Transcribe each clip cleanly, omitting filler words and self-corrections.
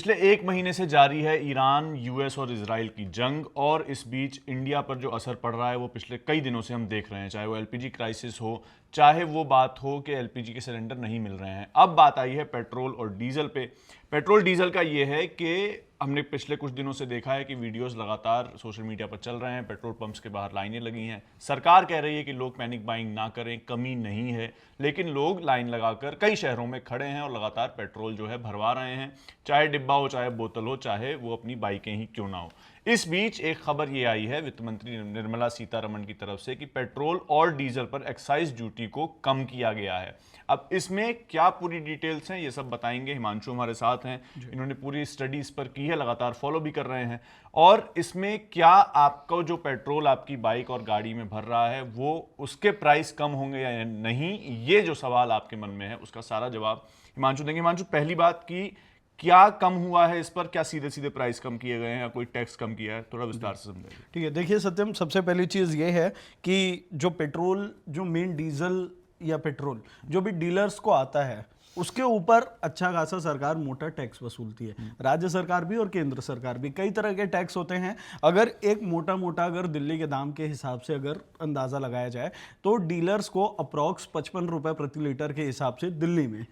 पिछले एक महीने से जारी है ईरान, यूएस और इजराइल की जंग, और इस बीच इंडिया पर जो असर पड़ रहा है वो पिछले कई दिनों से हम देख रहे हैं। चाहे वो एलपीजी क्राइसिस हो, चाहे वो बात हो कि एलपीजी के सिलेंडर नहीं मिल रहे हैं। अब बात आई है पेट्रोल और डीजल पे। पेट्रोल डीजल का ये है कि हमने पिछले कुछ दिनों से देखा है कि वीडियोस लगातार सोशल मीडिया पर चल रहे हैं, पेट्रोल पंप्स के बाहर लाइनें लगी हैं। सरकार कह रही है कि लोग पैनिक बाइंग ना करें, कमी नहीं है, लेकिन लोग लाइन लगाकर कई शहरों में खड़े हैं और लगातार पेट्रोल जो है भरवा रहे हैं, चाहे डिब्बा हो, चाहे बोतल हो, चाहे वो अपनी बाइकें ही क्यों ना हो। इस बीच एक खबर ये आई है वित्त मंत्री निर्मला सीतारमण की तरफ से कि पेट्रोल और डीजल पर एक्साइज ड्यूटी को कम किया गया है। अब इसमें क्या पूरी डिटेल्स हैं ये सब बताएंगे। हिमांशु हमारे साथ हैं, इन्होंने पूरी स्टडी इस पर की है, लगातार फॉलो भी कर रहे हैं। और इसमें क्या आपको जो पेट्रोल आपकी बाइक और गाड़ी में भर रहा है वो उसके प्राइस कम होंगे या नहीं, ये जो सवाल आपके मन में है उसका सारा जवाब हिमांशु देंगे। हिमांशु, पहली बात की क्या कम हुआ है इस पर, क्या सीधे सीधे प्राइस कम किए गए हैं या कोई टैक्स कम किया है, थोड़ा विस्तार से समझाइए। ठीक है, देखिए सत्यम, सबसे पहली चीज़ ये है कि जो पेट्रोल, जो मेन डीजल या पेट्रोल जो भी डीलर्स को आता है उसके ऊपर अच्छा खासा सरकार मोटा टैक्स वसूलती है। राज्य सरकार भी और केंद्र सरकार भी, कई तरह के टैक्स होते हैं। अगर एक मोटा मोटा अगर दिल्ली के दाम के हिसाब से अगर अंदाज़ा लगाया जाए तो डीलर्स को अप्रॉक्स 55 रुपये प्रति लीटर के हिसाब से दिल्ली में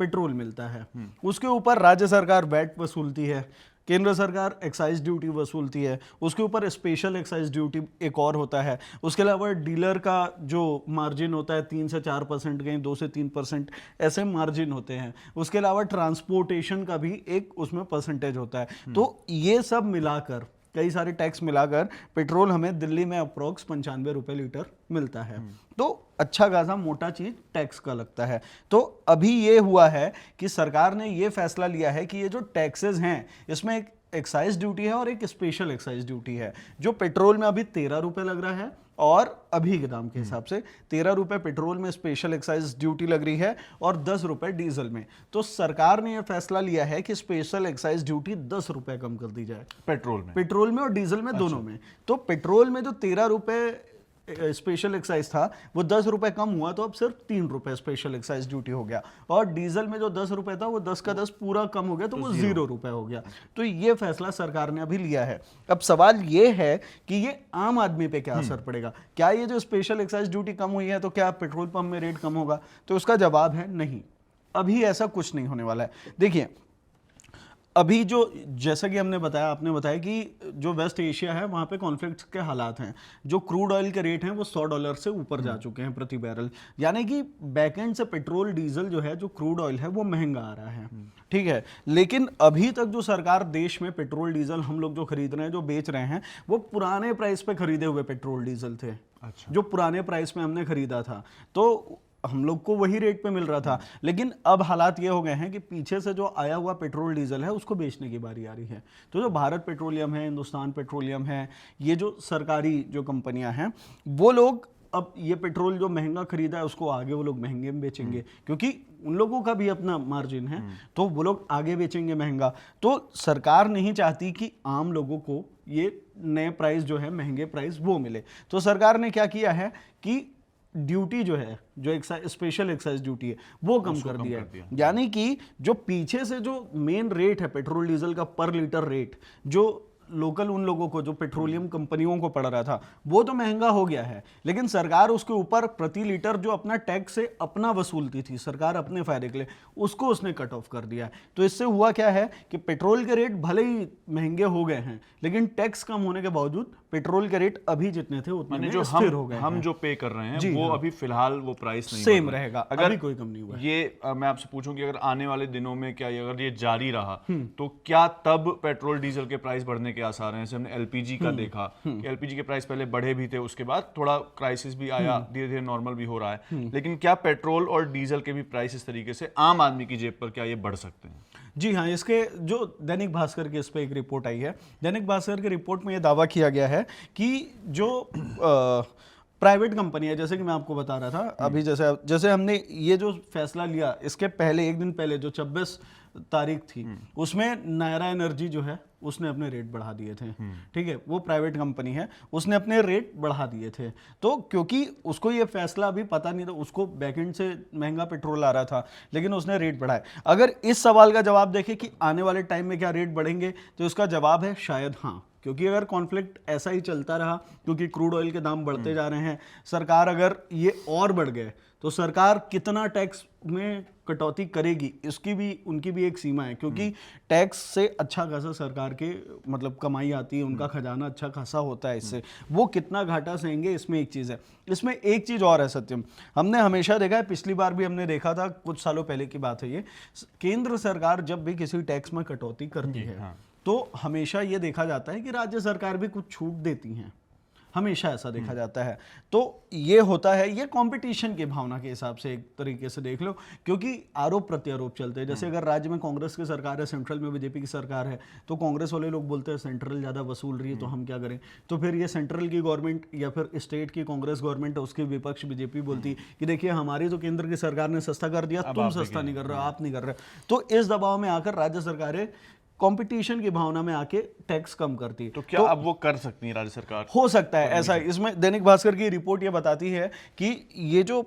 पेट्रोल मिलता है। उसके ऊपर राज्य सरकार वैट वसूलती है, केंद्र सरकार एक्साइज ड्यूटी वसूलती है, उसके ऊपर स्पेशल एक्साइज ड्यूटी एक और होता है। उसके अलावा डीलर का जो मार्जिन होता है 3 से 4%, कहीं 2 से 3% ऐसे मार्जिन होते हैं। उसके अलावा ट्रांसपोर्टेशन का भी एक उसमें परसेंटेज होता है। तो ये सब मिलाकर, कई सारे टैक्स मिलाकर पेट्रोल हमें दिल्ली में अप्रोक्स 95 रुपये लीटर मिलता है। तो अच्छा खासा मोटा चीज टैक्स का लगता है। तो अभी ये हुआ है कि सरकार ने ये फैसला लिया है कि ये जो टैक्सेस हैं इसमें एक एक्साइज ड्यूटी है और एक स्पेशल एक्साइज ड्यूटी है। जो पेट्रोल में अभी 13 रुपये लग रहा है और अभी के दाम के हिसाब से 13 रुपये पेट्रोल में स्पेशल एक्साइज ड्यूटी लग रही है और 10 रुपये डीजल में। तो सरकार ने यह फैसला लिया है कि स्पेशल एक्साइज ड्यूटी 10 रुपये कम कर दी जाए पेट्रोल में और डीजल में, दोनों में। तो पेट्रोल में जो 13 रुपये स्पेशल एक्साइज था वो 10 रुपये कम हुआ, तो अब सिर्फ 3 रुपये स्पेशल एक्साइज ड्यूटी हो गया। और डीजल में जो 10 रुपये था वो 10 का 10 पूरा कम हो गया, तो वो 0 रुपये हो गया। तो ये फैसला सरकार ने अभी लिया है। अब सवाल ये है कि ये आम आदमी पे क्या असर पड़ेगा। क्या ये जो स्पेशल एक्साइज ड्यूटी कम हुई है तो क्या पेट्रोल पंप में रेट कम होगा? तो उसका जवाब है नहीं, अभी ऐसा कुछ नहीं होने वाला है। देखिए, अभी जो, जैसा कि हमने बताया, आपने बताया कि जो वेस्ट एशिया है वहाँ पे कॉन्फ्लिक्ट के हालात हैं। जो क्रूड ऑयल के रेट हैं वो $100 से ऊपर जा चुके हैं प्रति बैरल। यानी कि बैकएंड से पेट्रोल डीजल जो है, जो क्रूड ऑयल है, वो महंगा आ रहा है। ठीक है, लेकिन अभी तक जो सरकार देश में पेट्रोल डीजल हम लोग जो खरीद रहे हैं, जो बेच रहे हैं, वो पुराने प्राइस पे खरीदे हुए पेट्रोल डीजल थे। अच्छा। जो पुराने प्राइस में हमने खरीदा था तो हम लोग को वही रेट पे मिल रहा था। लेकिन अब हालात ये हो गए हैं कि पीछे से जो आया हुआ पेट्रोल डीजल है उसको बेचने की बारी आ रही है। तो जो भारत पेट्रोलियम है, हिंदुस्तान पेट्रोलियम है, ये जो सरकारी जो कंपनियां हैं, वो लोग अब ये पेट्रोल जो महंगा खरीदा है उसको आगे वो लोग महंगे में बेचेंगे, क्योंकि उन लोगों का भी अपना मार्जिन है, तो वो लोग आगे बेचेंगे महंगा। तो सरकार नहीं चाहती कि आम लोगों को ये नए प्राइस जो है, महंगे प्राइस वो मिले। तो सरकार ने क्या किया है कि ड्यूटी जो है, जो स्पेशल एक्साइज ड्यूटी है, वो कम कर दिया है। यानी कि जो पीछे से जो मेन रेट है पेट्रोल डीजल का पर लीटर रेट, जो लोकल उन लोगों को, जो पेट्रोलियम कंपनियों को पड़ रहा था, वो तो महंगा हो गया है। लेकिन सरकार उसके ऊपर प्रति लीटर जो अपना टैक्स से अपना वसूलती थी सरकार अपने फायदे के लिए, उसको उसने कट ऑफ कर दिया है। तो इससे हुआ क्या है कि पेट्रोल के रेट भले ही महंगे हो गए हैं, लेकिन टैक्स कम होने के बावजूद पेट्रोल के रेट अभी जितने थे उतने में स्थिर हो गए। हम जो पे कर रहे हैं वो अभी फिलहाल वो प्राइस नहीं सेम रहेगा, अगर कोई कम नहीं हुआ। ये मैं आपसे पूछूं कि अगर आने वाले दिनों में क्या अगर ये जारी रहा तो क्या तब पेट्रोल डीजल के प्राइस बढ़ने के आसार हैं? जैसे हमने एलपीजी का देखा कि एलपीजी के प्राइस पहले बढ़े भी थे, उसके बाद थोड़ा क्राइसिस भी आया, धीरे धीरे नॉर्मल भी हो रहा है। लेकिन क्या पेट्रोल और डीजल के भी प्राइस इस तरीके से आम आदमी की जेब पर क्या ये बढ़ सकते हैं? जी हाँ, इसके जो दैनिक भास्कर की इस पर एक रिपोर्ट आई है, दैनिक भास्कर की रिपोर्ट में यह दावा किया गया है कि जो प्राइवेट कंपनी है, जैसे कि मैं आपको बता रहा था अभी, जैसे हमने ये जो फैसला लिया इसके पहले, एक दिन पहले जो 26 तारीख थी, उसमें नायरा एनर्जी जो है उसने अपने रेट बढ़ा दिए थे, ठीक है, वो प्राइवेट कंपनी है, उसने अपने रेट बढ़ा दिए थे। तो क्योंकि उसको ये फैसला अभी पता नहीं था, उसको बैकएंड से महंगा पेट्रोल आ रहा था, लेकिन उसने रेट बढ़ाए। अगर इस सवाल का जवाब देखें कि आने वाले टाइम में क्या रेट बढ़ेंगे, तो इसका जवाब है शायद हाँ, क्योंकि अगर कॉन्फ्लिक्ट ऐसा ही चलता रहा, क्योंकि क्रूड ऑयल के दाम बढ़ते जा रहे हैं, सरकार अगर ये और बढ़ गए तो सरकार कितना टैक्स में कटौती करेगी, इसकी भी उनकी भी एक सीमा है, क्योंकि टैक्स से अच्छा खासा सरकार के मतलब कमाई आती है, उनका खजाना अच्छा खासा होता है, इससे वो कितना घाटा सहेंगे, इसमें एक चीज़ है। इसमें एक चीज़ और है सत्यम, हमने हमेशा देखा है, पिछली बार भी हमने देखा था, कुछ सालों पहले की बात है ये, केंद्र सरकार जब भी किसी टैक्स में कटौती करती है तो हमेशा ये देखा जाता है कि राज्य सरकार भी कुछ छूट देती हैं, हमेशा ऐसा देखा जाता है। तो ये होता है, ये कंपटीशन की भावना के हिसाब से एक तरीके से देख लो, क्योंकि आरोप प्रत्यारोप चलते हैं। जैसे अगर राज्य में कांग्रेस की सरकार है, सेंट्रल में बीजेपी की सरकार है, तो कांग्रेस वाले लोग बोलते हैं सेंट्रल ज़्यादा वसूल रही है तो हम क्या करें, तो फिर ये सेंट्रल की गवर्नमेंट या फिर स्टेट की कांग्रेस गवर्नमेंट है, उसकी विपक्ष बीजेपी बोलती है कि देखिए हमारी तो केंद्र की सरकार ने सस्ता कर दिया, तुम सस्ता नहीं कर रहे हो, आप नहीं कर रहे। तो इस दबाव में आकर राज्य सरकारें कंपटीशन की भावना में आके टैक्स कम करती है। तो क्या अब वो कर सकती है राज्य सरकार? हो सकता है ऐसा। इसमें दैनिक भास्कर की रिपोर्ट ये बताती है कि ये जो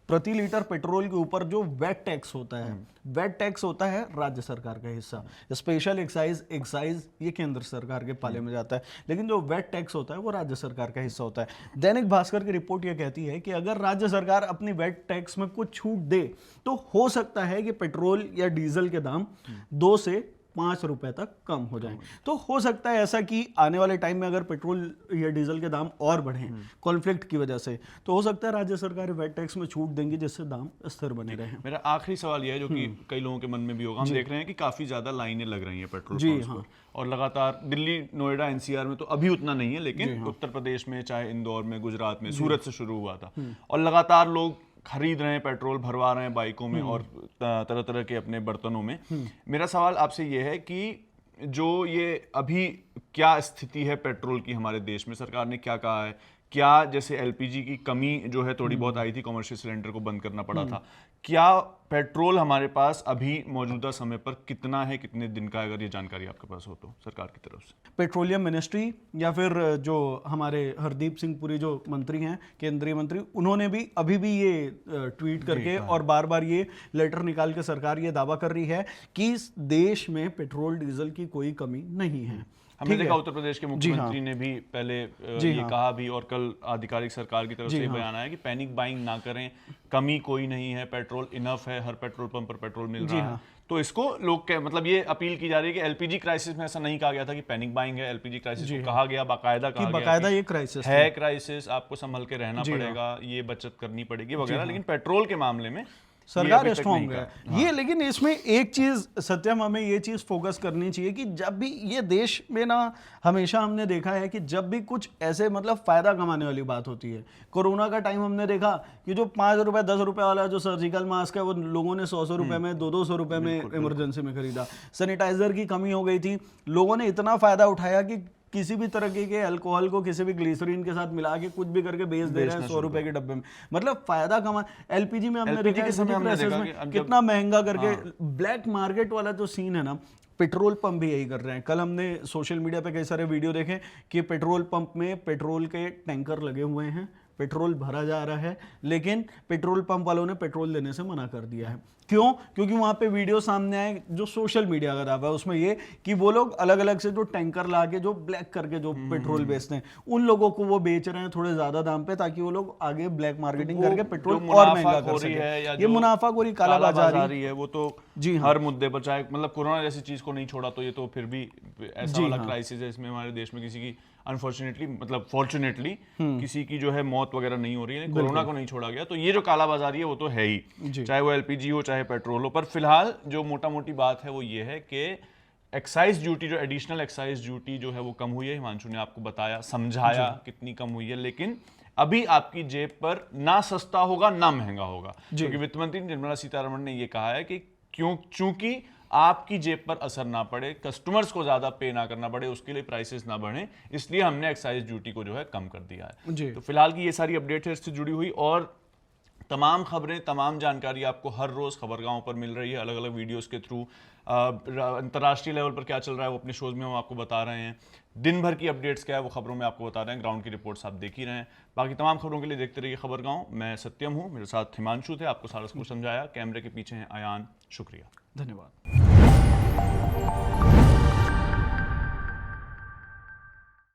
प्रति लीटर पेट्रोल के ऊपर जो वेट टैक्स होता है, वेट टैक्स होता है राज्य सरकार का हिस्सा, स्पेशल एक्साइज ये केंद्र सरकार के पाले में जाता है, लेकिन जो वेट टैक्स होता है वो राज्य सरकार का हिस्सा होता है। दैनिक भास्कर की रिपोर्ट ये कहती है कि अगर राज्य सरकार अपनी वेट टैक्स में कुछ छूट दे तो हो सकता है कि पेट्रोल या डीजल के दाम 2 से 5 रुपए तक कम हो जाएं। तो हो सकता है ऐसा कि आने वाले टाइम में अगर पेट्रोल या डीजल के दाम और बढ़ें कॉन्फ्लिक्ट की वजह से, तो हो सकता है राज्य सरकार वेट टैक्स में छूट देंगी जिससे दाम स्थिर बने रहें। मेरा आखिरी सवाल यह है जो कि कई लोगों के मन में भी होगा, हम देख रहे हैं कि काफी ज्यादा लाइनें लग रही हैं पेट्रोल पंप्स पर, और लगातार दिल्ली, नोएडा, एनसीआर में तो अभी उतना नहीं है, लेकिन उत्तर प्रदेश में, चाहे इंदौर में, गुजरात में, सूरत से शुरू हुआ था, और लगातार लोग खरीद रहे हैं, पेट्रोल भरवा रहे हैं बाइकों में और तरह तरह के अपने बर्तनों में। मेरा सवाल आपसे ये है कि जो ये अभी क्या स्थिति है पेट्रोल की हमारे देश में, सरकार ने क्या कहा है, क्या जैसे एलपीजी की कमी जो है थोड़ी बहुत आई थी, कमर्शियल सिलेंडर को बंद करना पड़ा था, क्या पेट्रोल हमारे पास अभी मौजूदा समय पर कितना है, कितने दिन का है? अगर ये जानकारी आपके पास हो तो सरकार की तरफ से। पेट्रोलियम मिनिस्ट्री या फिर जो हमारे हरदीप सिंह पुरी जो मंत्री हैं, केंद्रीय मंत्री, उन्होंने भी अभी भी ये ट्वीट करके और बार बार ये लेटर निकाल के सरकार ये दावा कर रही है कि इस देश में पेट्रोल डीजल की कोई कमी नहीं है। हमने देखा उत्तर प्रदेश के मुख्यमंत्री ने भी पहले ये कहा भी, और कल आधिकारिक सरकार की तरफ से बयान आया कि पैनिक बाइंग ना करें, कमी कोई नहीं है, पेट्रोल इनफ है, हर पेट्रोल पंप पर पेट्रोल मिल रहा है। तो इसको लोग मतलब ये अपील की जा रही है कि एलपीजी क्राइसिस में ऐसा नहीं कहा गया था कि पैनिक बाइंग है, एलपीजी क्राइसिस को कहा गया, बाकायदा कहा गया बाकायदा ये क्राइसिस है, क्राइसिस, आपको संभल के रहना पड़ेगा, ये बचत करनी पड़ेगी वगैरह। लेकिन पेट्रोल के मामले में सरकार स्ट्रॉन्ग है ये। लेकिन इसमें एक चीज सत्यम, हमें ये चीज फोकस करनी चाहिए कि जब भी ये देश में ना, हमेशा हमने देखा है कि जब भी कुछ ऐसे मतलब फायदा कमाने वाली बात होती है, कोरोना का टाइम हमने देखा कि जो 5 रुपए 10 रुपए वाला जो सर्जिकल मास्क है वो लोगों ने 100 रुपए में, 200 रुपए में इमरजेंसी में खरीदा। सैनिटाइजर की कमी हो गई थी, लोगों ने इतना फायदा उठाया कि किसी भी तरह के अल्कोहल को किसी भी ग्लिसरीन के साथ मिला के कुछ भी करके बेच दे रहे हैं 100 रुपए के डब्बे में, मतलब फायदा कमा। एलपीजी में हमने देखा कितना महंगा करके ब्लैक मार्केट वाला जो सीन है ना, पेट्रोल पंप भी यही कर रहे हैं। कल हमने सोशल मीडिया पे कई सारे वीडियो देखे कि पेट्रोल पंप में पेट्रोल के टैंकर लगे हुए हैं, पेट्रोल भरा जा रहा है, लेकिन पेट्रोल पंप वालों ने पेट्रोल देने से मना कर दिया है। क्यों? क्योंकि वहाँ पे वीडियो सामने आए जो सोशल मीडिया का दावा है उसमें ये कि वो लोग अलग अलग से जो टैंकर ला के जो ब्लैक करके जो पेट्रोल बेचते हैं, उन लोगों को वो बेच रहे हैं थोड़े ज्यादा दाम पे, ताकि वो लोग आगे ब्लैक मार्केटिंग करके पेट्रोल और महंगा कर सके। ये मुनाफाखोरी, कालाबाजारी है, वो तो हर मुद्दे पर, चाहे मतलब कोरोना जैसी चीज को नहीं छोड़ा तो ये तो फिर भी ऐसा वाला क्राइसिस है, इसमें हमारे देश में किसी की अनफॉर्चुनेटली मतलब फॉर्चुनेटली किसी की जो है मौत वगैरह नहीं हो रही है, कोरोना को नहीं छोड़ा गया। तो ये जो कालाबाजारी है वो तो है ही, चाहे वो एलपीजी हो चाहे पेट्रोल हो। पर फिलहाल जो मोटा मोटी बात है वो ये है कि एक्साइज ड्यूटी, जो एडिशनल एक्साइज ड्यूटी जो है वो कम हुई है। हिमांशु ने आपको बताया, समझाया कितनी कम हुई है, लेकिन अभी आपकी जेब पर ना सस्ता होगा ना महंगा होगा, क्योंकि वित्त मंत्री निर्मला सीतारमण ने ये कहा है कि चूंकि आपकी जेब पर असर ना पड़े, कस्टमर्स को ज्यादा पे ना करना पड़े, उसके लिए प्राइसेस ना बढ़े, इसलिए हमने एक्साइज ड्यूटी को जो है कम कर दिया है। तो फिलहाल की ये सारी अपडेट है इससे जुड़ी हुई, और तमाम खबरें, तमाम जानकारी आपको हर रोज़ खबरगाहों पर मिल रही है, अलग अलग वीडियोस के थ्रू। अंतर्राष्ट्रीय लेवल पर क्या चल रहा है वो अपने शोज़ में हम आपको बता रहे हैं। दिन भर की अपडेट्स क्या है वो खबरों में आपको बता रहे हैं। ग्राउंड की रिपोर्ट्स आप देख ही रहे हैं। बाकी तमाम खबरों के लिए देखते रहिए खबरगाहों। मैं सत्यम हूँ, मेरे साथ हिमांशु थे, आपको सारा कुछ समझाया। कैमरे के पीछे हैं अयान। शुक्रिया, धन्यवाद।